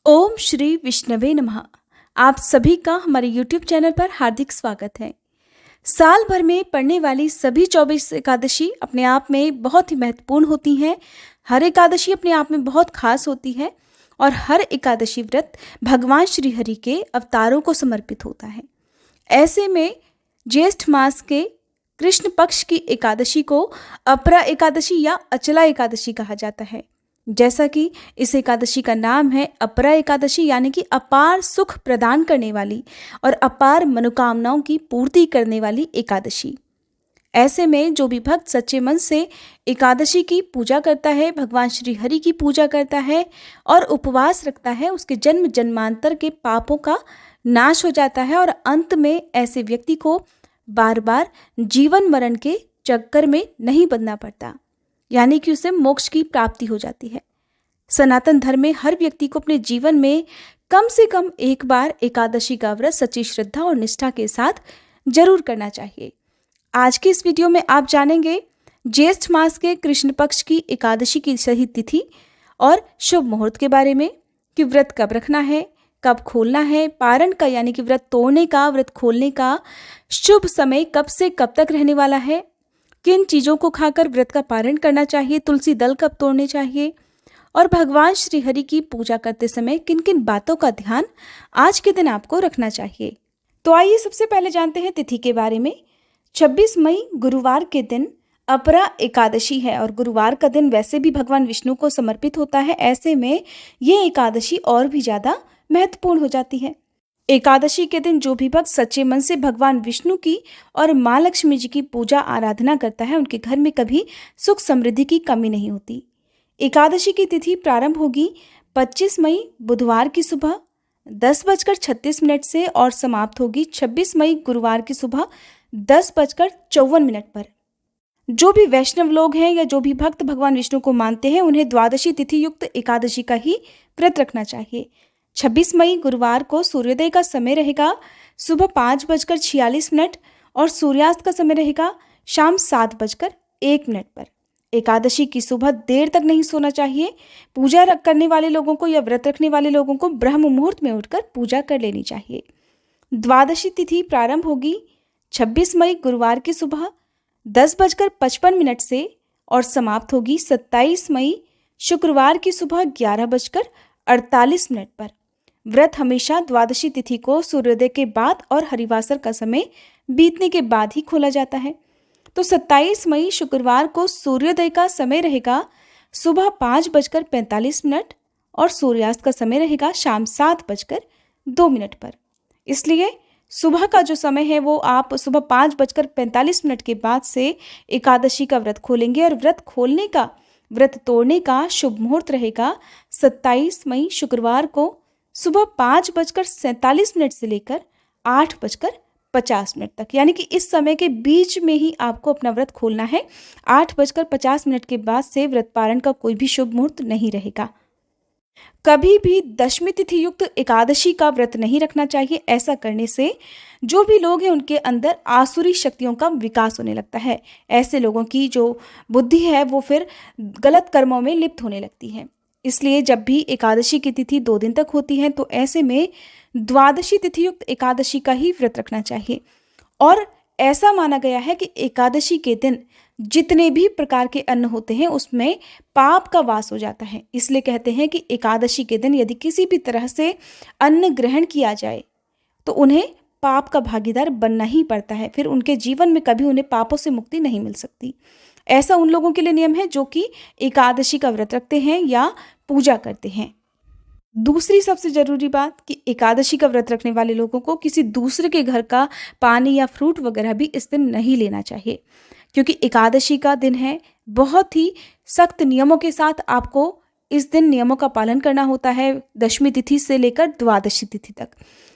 ओम श्री विष्णवे नमः। आप सभी का हमारे YouTube चैनल पर हार्दिक स्वागत है। साल भर में पड़ने वाली सभी 24 एकादशी अपने आप में बहुत ही महत्वपूर्ण होती हैं। हर एकादशी अपने आप में बहुत खास होती है और हर एकादशी व्रत भगवान श्री हरि के अवतारों को समर्पित होता है। ऐसे में ज्येष्ठ मास के कृष्ण पक्ष की एकादशी को अपरा एकादशी या अचला एकादशी कहा जाता है। जैसा कि इस एकादशी का नाम है अपरा एकादशी, यानी कि अपार सुख प्रदान करने वाली और अपार मनोकामनाओं की पूर्ति करने वाली एकादशी। ऐसे में जो भी भक्त सच्चे मन से एकादशी की पूजा करता है, भगवान श्री हरि की पूजा करता है और उपवास रखता है, उसके जन्म जन्मांतर के पापों का नाश हो जाता है और अंत में ऐसे व्यक्ति को बार बार जीवन मरण के चक्कर में नहीं बंधना पड़ता, यानी कि उसे मोक्ष की प्राप्ति हो जाती है। सनातन धर्म में हर व्यक्ति को अपने जीवन में कम से कम एक बार एकादशी का व्रत सच्ची श्रद्धा और निष्ठा के साथ जरूर करना चाहिए। आज की इस वीडियो में आप जानेंगे ज्येष्ठ मास के कृष्ण पक्ष की एकादशी की सही तिथि और शुभ मुहूर्त के बारे में, कि व्रत कब रखना है, कब खोलना है, पारण का यानी कि व्रत तोड़ने का, व्रत खोलने का शुभ समय कब से कब तक रहने वाला है, किन चीज़ों को खाकर व्रत का पारण करना चाहिए, तुलसी दल कब तोड़ने चाहिए और भगवान श्री हरि की पूजा करते समय किन किन बातों का ध्यान आज के दिन आपको रखना चाहिए। तो आइए सबसे पहले जानते हैं तिथि के बारे में। 26 मई गुरुवार के दिन अपरा एकादशी है और गुरुवार का दिन वैसे भी भगवान विष्णु को समर्पित होता है। ऐसे में ये एकादशी और भी ज़्यादा महत्वपूर्ण हो जाती है। एकादशी के दिन जो भी भक्त सच्चे मन से भगवान विष्णु की और माँ लक्ष्मी जी की पूजा आराधना करता है, उनके घर में कभी सुख समृद्धि की कमी नहीं होती। एकादशी की तिथि प्रारंभ होगी 25 मई बुधवार की सुबह 10:36 से और समाप्त होगी 26 मई गुरुवार की सुबह 10:54 पर। जो भी वैष्णव लोग हैं या जो भी भक्त भगवान विष्णु को मानते हैं, उन्हें द्वादशी तिथि युक्त एकादशी का ही व्रत रखना चाहिए। 26 मई गुरुवार को सूर्योदय का समय रहेगा सुबह 5:46 और सूर्यास्त का समय रहेगा शाम 7:01 पर। एकादशी की सुबह देर तक नहीं सोना चाहिए। पूजा करने वाले लोगों को या व्रत रखने वाले लोगों को ब्रह्म मुहूर्त में उठकर पूजा कर लेनी चाहिए। द्वादशी तिथि प्रारंभ होगी 26 मई गुरुवार की सुबह 10:55 से और समाप्त होगी 27 मई शुक्रवार की सुबह 11:48 पर। व्रत हमेशा द्वादशी तिथि को सूर्योदय के बाद और हरिवासर का समय बीतने के बाद ही खोला जाता है। तो 27 मई शुक्रवार को सूर्योदय का समय रहेगा सुबह 5:45 और सूर्यास्त का समय रहेगा शाम 7:02 पर। इसलिए सुबह का जो समय है वो आप सुबह 5:45 के बाद से एकादशी का व्रत खोलेंगे और व्रत खोलने का, व्रत तोड़ने का शुभ मुहूर्त रहेगा 27 मई शुक्रवार को सुबह 5:47 से लेकर 8:50 तक, यानी कि इस समय के बीच में ही आपको अपना व्रत खोलना है। 8:50 के बाद से व्रत पारण का कोई भी शुभ मुहूर्त नहीं रहेगा। कभी भी दशमी तिथि युक्त एकादशी का व्रत नहीं रखना चाहिए। ऐसा करने से जो भी लोग हैं उनके अंदर आसुरी शक्तियों का विकास होने लगता है। ऐसे लोगों की जो बुद्धि है वो फिर गलत कर्मों में लिप्त होने लगती है। इसलिए जब भी एकादशी की तिथि 2 दिन तक होती है तो ऐसे में द्वादशी तिथि युक्त एकादशी का ही व्रत रखना चाहिए। और ऐसा माना गया है कि एकादशी के दिन जितने भी प्रकार के अन्न होते हैं उसमें पाप का वास हो जाता है। इसलिए कहते हैं कि एकादशी के दिन यदि किसी भी तरह से अन्न ग्रहण किया जाए तो उन्हें पाप का भागीदार बनना ही पड़ता है। फिर उनके जीवन में कभी उन्हें पापों से मुक्ति नहीं मिल सकती। ऐसा उन लोगों के लिए नियम है जो कि एकादशी का व्रत रखते हैं या पूजा करते हैं। दूसरी सबसे जरूरी बात कि एकादशी का व्रत रखने वाले लोगों को किसी दूसरे के घर का पानी या फ्रूट वगैरह भी इस दिन नहीं लेना चाहिए, क्योंकि एकादशी का दिन है। बहुत ही सख्त नियमों के साथ आपको इस दिन नियमों का पालन करना होता है, दशमी तिथि से लेकर द्वादशी तिथि तक।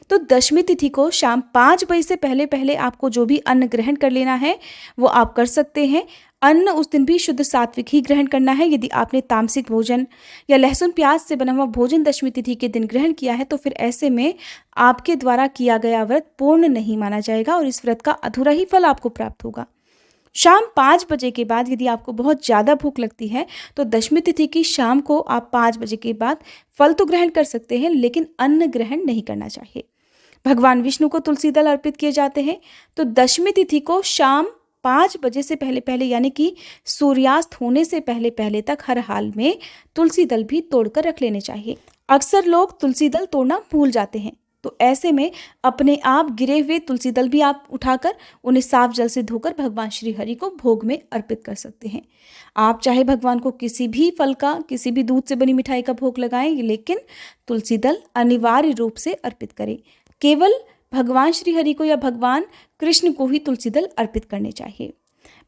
तो दशमी तिथि को शाम 5 बजे से पहले पहले आपको जो भी अन्न ग्रहण कर लेना है वो आप कर सकते हैं। अन्न उस दिन भी शुद्ध सात्विक ही ग्रहण करना है। यदि आपने तामसिक भोजन या लहसुन प्याज से बना हुआ भोजन दशमी तिथि के दिन ग्रहण किया है तो फिर ऐसे में आपके द्वारा किया गया व्रत पूर्ण नहीं माना जाएगा और इस व्रत का अधूरा ही फल आपको प्राप्त होगा। शाम 5 बजे के बाद यदि आपको बहुत ज़्यादा भूख लगती है तो दशमी तिथि की शाम को आप 5 बजे के बाद फल तो ग्रहण कर सकते हैं, लेकिन अन्न ग्रहण नहीं करना चाहिए। भगवान विष्णु को तुलसी दल अर्पित किए जाते हैं, तो दशमी तिथि को शाम 5 बजे से पहले पहले यानी कि सूर्यास्त होने से पहले पहले तक हर हाल में तुलसी दल भी तोड़कर रख लेने चाहिए। अक्सर लोग तुलसी दल तोड़ना भूल जाते हैं, तो ऐसे में अपने आप गिरे हुए तुलसी दल भी आप उठाकर उन्हें साफ जल से धोकर भगवान श्री हरि को भोग में अर्पित कर सकते हैं। आप चाहे भगवान को किसी भी फल का, किसी भी दूध से बनी मिठाई का भोग लगाएं, लेकिन तुलसी दल अनिवार्य रूप से अर्पित करें। केवल भगवान श्री हरि को या भगवान कृष्ण को ही तुलसी दल अर्पित करने चाहिए।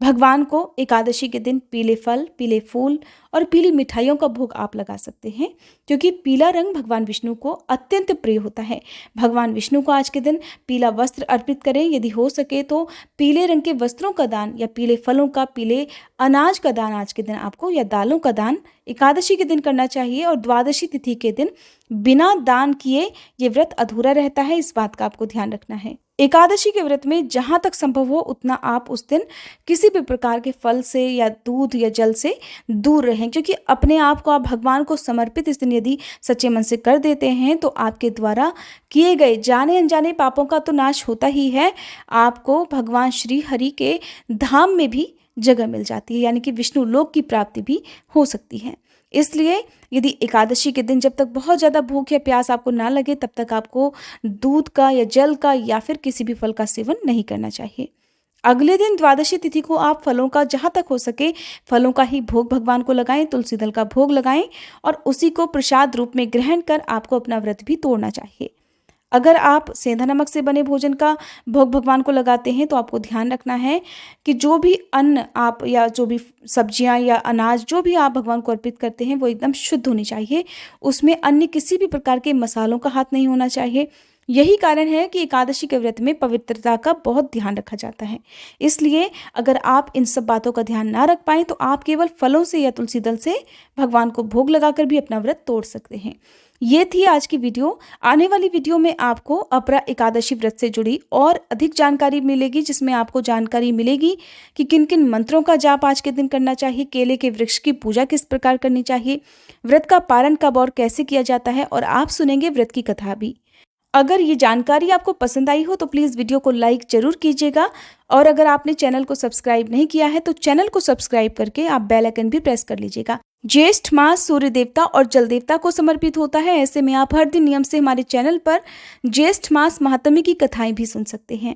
भगवान को एकादशी के दिन पीले फल, पीले फूल और पीली मिठाइयों का भोग आप लगा सकते हैं, क्योंकि पीला रंग भगवान विष्णु को अत्यंत प्रिय होता है। भगवान विष्णु को आज के दिन पीला वस्त्र अर्पित करें। यदि हो सके तो पीले रंग के वस्त्रों का दान या पीले फलों का, पीले अनाज का दान आज के दिन आपको, या दालों का दान एकादशी के दिन करना चाहिए। और द्वादशी तिथि के दिन बिना दान किए ये व्रत अधूरा रहता है, इस बात का आपको ध्यान रखना है। एकादशी के व्रत में जहाँ तक संभव हो उतना आप उस दिन किसी भी प्रकार के फल से या दूध या जल से दूर रहें, क्योंकि अपने आप को आप भगवान को समर्पित इस दिन यदि सच्चे मन से कर देते हैं तो आपके द्वारा किए गए जाने अनजाने पापों का तो नाश होता ही है, आपको भगवान श्री हरि के धाम में भी जगह मिल जाती है, यानी कि विष्णु लोक की प्राप्ति भी हो सकती है। इसलिए यदि एकादशी के दिन जब तक बहुत ज़्यादा भूख या प्यास आपको ना लगे तब तक आपको दूध का या जल का या फिर किसी भी फल का सेवन नहीं करना चाहिए। अगले दिन द्वादशी तिथि को आप फलों का, जहाँ तक हो सके फलों का ही भोग भगवान को लगाएं, तुलसी दल का भोग लगाएं और उसी को प्रसाद रूप में ग्रहण कर आपको अपना व्रत भी तोड़ना चाहिए। अगर आप सेंधा नमक से बने भोजन का भोग भगवान को लगाते हैं तो आपको ध्यान रखना है कि जो भी अन्न आप या जो भी सब्जियां या अनाज जो भी आप भगवान को अर्पित करते हैं वो एकदम शुद्ध होनी चाहिए। उसमें अन्य किसी भी प्रकार के मसालों का हाथ नहीं होना चाहिए। यही कारण है कि एकादशी के व्रत में पवित्रता का बहुत ध्यान रखा जाता है। इसलिए अगर आप इन सब बातों का ध्यान ना रख पाएँ तो आप केवल फलों से या तुलसी दल से भगवान को भोग लगाकर भी अपना व्रत तोड़ सकते हैं। ये थी आज की वीडियो। आने वाली वीडियो में आपको अपरा एकादशी व्रत से जुड़ी और अधिक जानकारी मिलेगी, जिसमें आपको जानकारी मिलेगी कि किन किन मंत्रों का जाप आज के दिन करना चाहिए, केले के वृक्ष की पूजा किस प्रकार करनी चाहिए, व्रत का पारण कब और कैसे किया जाता है, और आप सुनेंगे व्रत की कथा भी। अगर ये जानकारी आपको पसंद आई हो तो प्लीज़ वीडियो को लाइक जरूर कीजिएगा, और अगर आपने चैनल को सब्सक्राइब नहीं किया है तो चैनल को सब्सक्राइब करके आप बेल आइकन भी प्रेस कर लीजिएगा। ज्येष्ठ मास सूर्य देवता और जल देवता को समर्पित होता है, ऐसे में आप हर दिन नियम से हमारे चैनल पर ज्येष्ठ मास महात्म्य की कथाएं भी सुन सकते हैं।